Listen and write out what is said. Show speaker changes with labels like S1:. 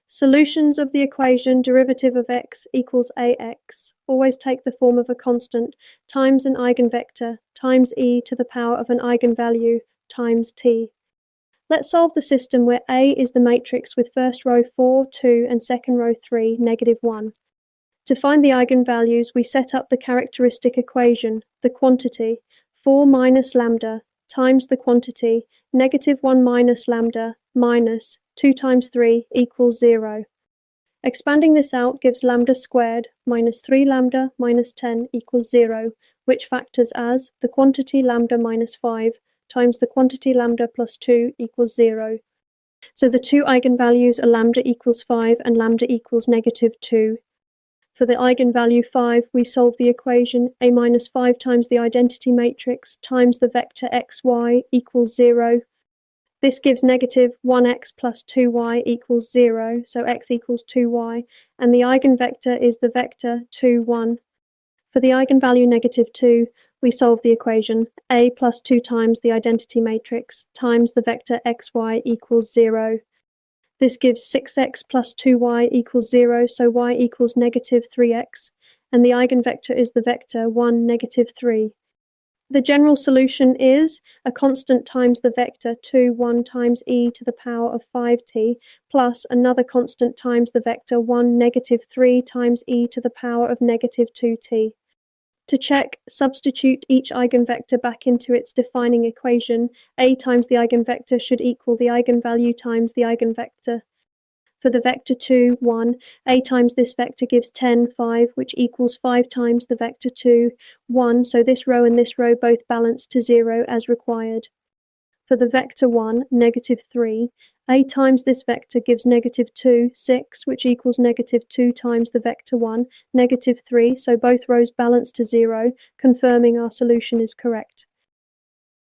S1: Solutions of the equation derivative of x equals ax always take the form of a constant times an eigenvector times e to the power of an eigenvalue times t. Let's solve the system where A is the matrix with first row 4, 2 and second row 3, -1. To find the eigenvalues, we set up the characteristic equation, the quantity, 4 minus lambda times the quantity, -1 minus lambda minus 2 times 3 equals 0. Expanding this out gives lambda squared minus 3 lambda minus 10 equals 0, which factors as the quantity lambda minus 5 times the quantity lambda plus 2 equals 0. So the two eigenvalues are lambda equals 5 and lambda equals -2. For the eigenvalue 5, we solve the equation a minus 5 times the identity matrix times the vector xy equals 0. This gives -1x plus 2y equals 0, so x equals 2y, and the eigenvector is the vector 2, 1. For the eigenvalue -2, we solve the equation a plus 2 times the identity matrix times the vector xy equals 0. This gives 6x plus 2y equals 0, so y equals -3x, and the eigenvector is the vector 1, -3. The general solution is a constant times the vector 2, 1 times e to the power of 5t plus another constant times the vector 1, -3 times e to the power of -2t. To check, substitute each eigenvector back into its defining equation. A times the eigenvector should equal the eigenvalue times the eigenvector. For the vector 2, 1, A times this vector gives 10, 5, which equals 5 times the vector 2, 1, so this row and this row both balance to 0 as required. For the vector 1, -3, A times this vector gives -2, 6, which equals -2 times the vector 1, -3, so both rows balance to 0, confirming our solution is correct.